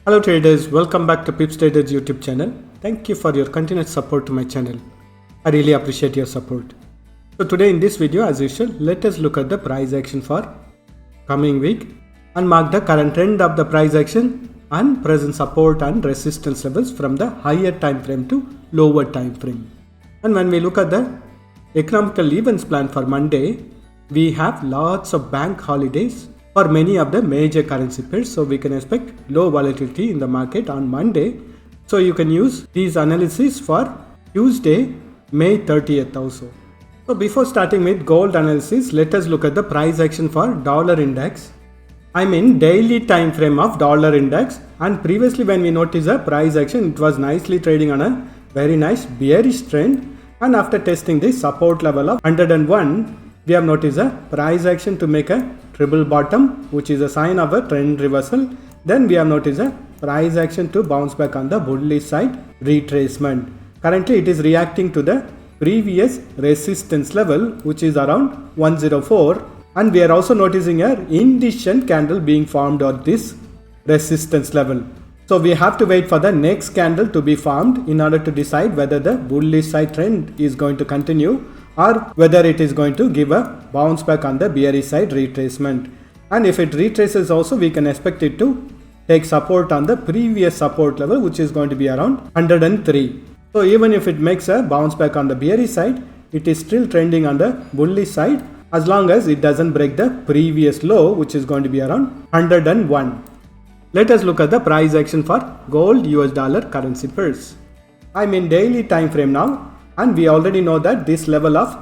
Hello traders, welcome back to PipsTraders YouTube channel. Thank you for your continued support to my channel. I really appreciate your support. So today in this video, as usual, let us look at the price action for coming week and mark the current trend of the price action and present support and resistance levels from the higher time frame to lower time frame. And when we look at the economical events plan for Monday, we have lots of bank holidays for many of the major currency pairs, so we can expect low volatility in the market on Monday. So you can use these analysis for Tuesday, May 30th also. So before starting with gold analysis, let us look at the price action for dollar index. I mean daily time frame of dollar index, and previously when we noticed a price action, it was nicely trading on a very nice bearish trend, and after testing the support level of 101, we have noticed a price action to make a triple bottom, which is a sign of a trend reversal. Then we have noticed a price action to bounce back on the bullish side retracement. Currently it is reacting to the previous resistance level, which is around 104, and we are also noticing a indecision candle being formed at this resistance level. So we have to wait for the next candle to be formed in order to decide whether the bullish side trend is going to continue or whether it is going to give a bounce back on the bearish side retracement. And if it retraces also, we can expect it to take support on the previous support level, which is going to be around 103. So even if it makes a bounce back on the bearish side, it is still trending on the bullish side as long as it doesn't break the previous low, which is going to be around 101. Let us look at the price action for gold US dollar currency pairs. I'm in daily time frame now, and we already know that this level of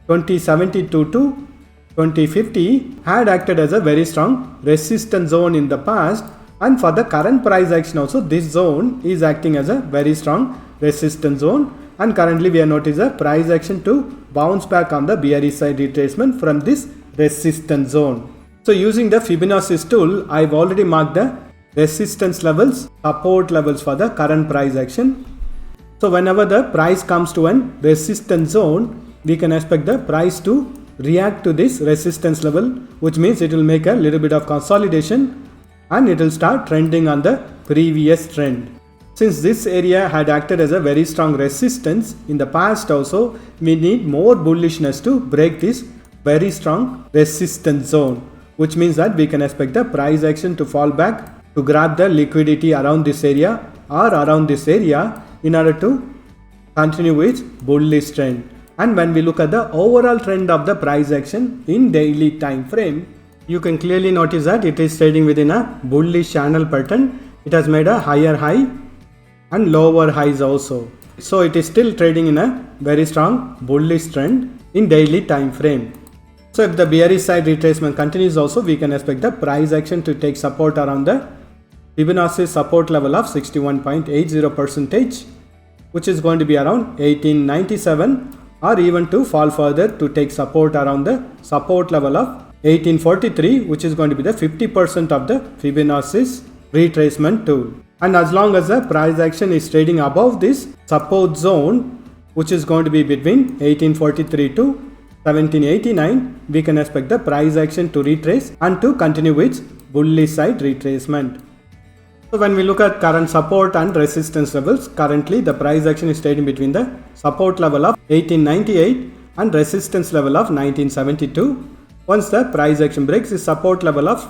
2072 to 2050 had acted as a very strong resistance zone in the past, and for the current price action also this zone is acting as a very strong resistance zone, and currently we are noticing a price action to bounce back on the bearish side retracement from this resistance zone. So using the Fibonacci tool, I've already marked the resistance levels, support levels for the current price action. So whenever the price comes to an resistance zone, we can expect the price to react to this resistance level, which means it will make a little bit of consolidation and it will start trending on the previous trend. Since this area had acted as a very strong resistance in the past also, we need more bullishness to break this very strong resistance zone, which means that we can expect the price action to fall back to grab the liquidity around this area or around this area in order to continue its bullish trend. And when we look at the overall trend of the price action in daily time frame, you can clearly notice that it is trading within a bullish channel pattern. It has made a higher high and lower highs also. So it is still trading in a very strong bullish trend in daily time frame. So if the bearish side retracement continues also, we can expect the price action to take support around the Fibonacci support level of 61.80%, which is going to be around 1897, or even to fall further to take support around the support level of 1843, which is going to be the 50% of the Fibonacci's retracement tool. And as long as the price action is trading above this support zone, which is going to be between 1843 to 1789, we can expect the price action to retrace and to continue its bullish side retracement. So when we look at current support and resistance levels, currently the price action is trading between the support level of 1898 and resistance level of 1972. Once the price action breaks the support level of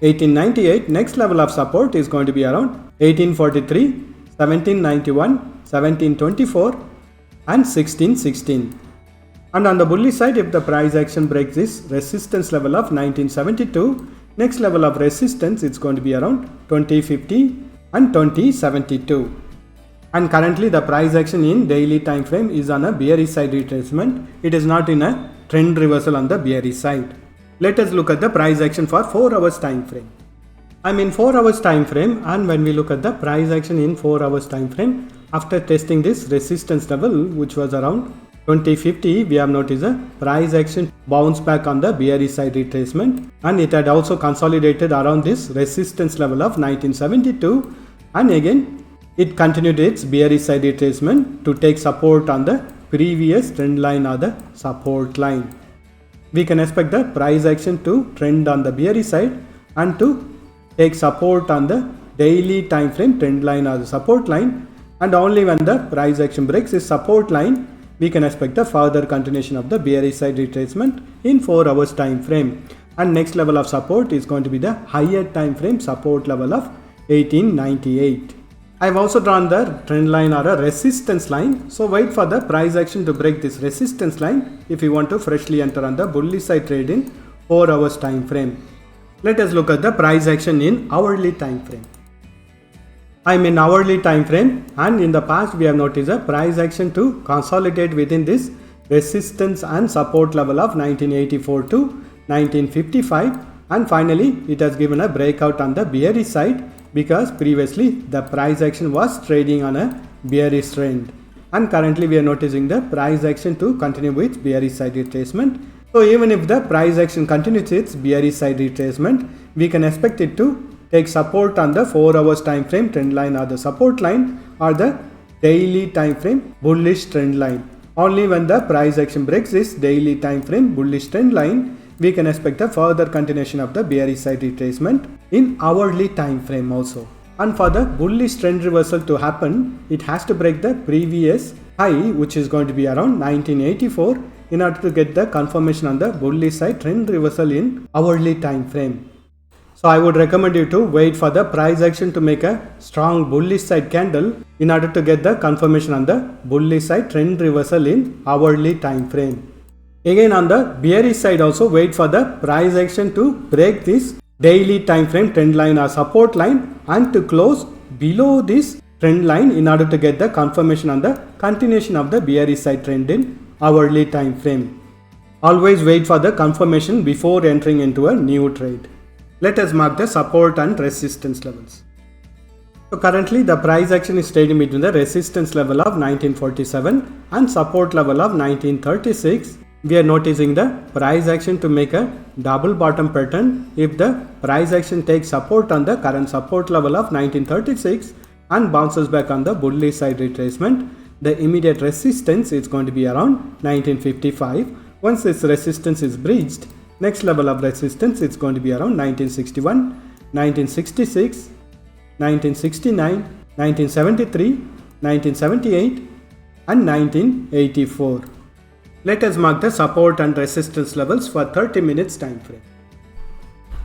1898, next level of support is going to be around 1843, 1791, 1724 and 1616. And on the bullish side, if the price action breaks this resistance level of 1972, next level of resistance is going to be around 2050 and 2072. And currently the price action in daily time frame is on a bearish side retracement. It is not in a trend reversal on the bearish side. Let us look at the price action for 4 hours time frame. I'm in 4 hours time frame, and when we look at the price action in 4 hours time frame, after testing this resistance level, which was around 2050, we have noticed a price action bounce back on the bearish side retracement, and it had also consolidated around this resistance level of 1972, and again it continued its bearish side retracement to take support on the previous trend line or the support line. We can expect the price action to trend on the bearish side and to take support on the daily time frame trend line or the support line, and only when the price action breaks this support line, we can expect a further continuation of the bearish side retracement in 4 hours time frame. And next level of support is going to be the higher time frame support level of 1898. I have also drawn the trend line or a resistance line. So wait for the price action to break this resistance line if you want to freshly enter on the bullish side trade in 4 hours time frame. Let us look at the price action in hourly time frame. I am in hourly time frame, and in the past we have noticed a price action to consolidate within this resistance and support level of 1984 to 1955, and finally it has given a breakout on the bearish side because previously the price action was trading on a bearish trend, and currently we are noticing the price action to continue with bearish side retracement. So even if the price action continues its bearish side retracement, we can expect it to take support on the 4 hours time frame trend line or the support line or the daily time frame bullish trend line. Only when the price action breaks this daily time frame bullish trend line, we can expect a further continuation of the bearish side retracement in hourly time frame also. And for the bullish trend reversal to happen, it has to break the previous high, which is going to be around 1984, in order to get the confirmation on the bullish side trend reversal in hourly time frame. So I would recommend you to wait for the price action to make a strong bullish side candle in order to get the confirmation on the bullish side trend reversal in hourly time frame. Again, on the bearish side also wait for the price action to break this daily time frame trend line or support line and to close below this trend line in order to get the confirmation on the continuation of the bearish side trend in hourly time frame. Always wait for the confirmation before entering into a new trade. Let us mark the support and resistance levels. So currently the price action is trading between the resistance level of 1947 and support level of 1936. We are noticing the price action to make a double bottom pattern if the price action takes support on the current support level of 1936 and bounces back on the bullish side retracement. The immediate resistance is going to be around 1955. Once this resistance is breached, next level of resistance is going to be around 1961, 1966, 1969, 1973, 1978 and 1984. Let us mark the support and resistance levels for 30 minutes time frame.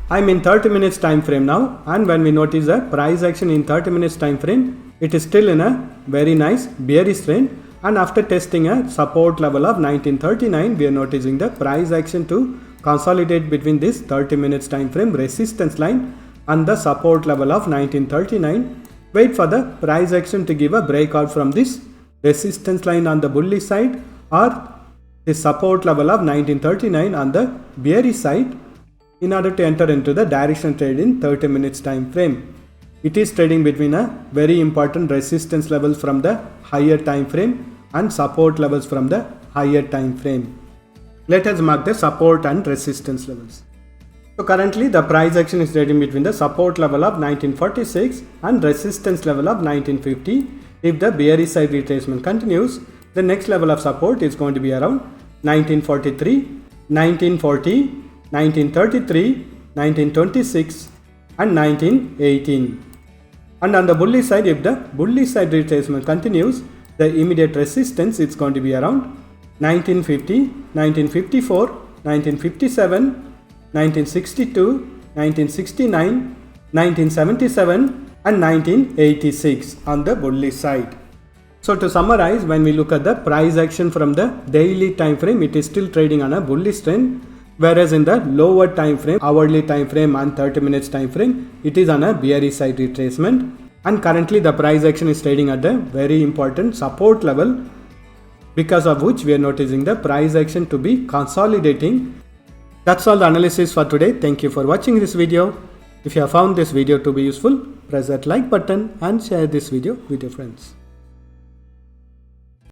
I am in 30 minutes time frame now, and when we notice the price action in 30 minutes time frame, it is still in a very nice bearish trend, and after testing a support level of 1939, we are noticing the price action to consolidate between this 30 minutes time frame resistance line and the support level of 1939. Wait for the price action to give a breakout from this resistance line on the bullish side or the support level of 1939 on the bearish side in order to enter into the direction trade in 30 minutes time frame. It is trading between a very important resistance level from the higher time frame and support levels from the higher time frame. Let us mark the support and resistance levels. So currently the price action is trading between the support level of 1946 and resistance level of 1950. If the bearish side retracement continues, the next level of support is going to be around 1943, 1940, 1933, 1926 and 1918. And on the bullish side, if the bullish side retracement continues, the immediate resistance is going to be around 1950, 1954, 1957, 1962, 1969, 1977 and 1986 on the bullish side. So to summarize, when we look at the price action from the daily time frame, it is still trading on a bullish trend, whereas in the lower time frame, hourly time frame and 30 minutes time frame, it is on a bearish side retracement. And currently the price action is trading at a very important support level, because of which we are noticing the price action to be consolidating. That's all the analysis for today. Thank you for watching this video. If you have found this video to be useful, press that like button and share this video with your friends.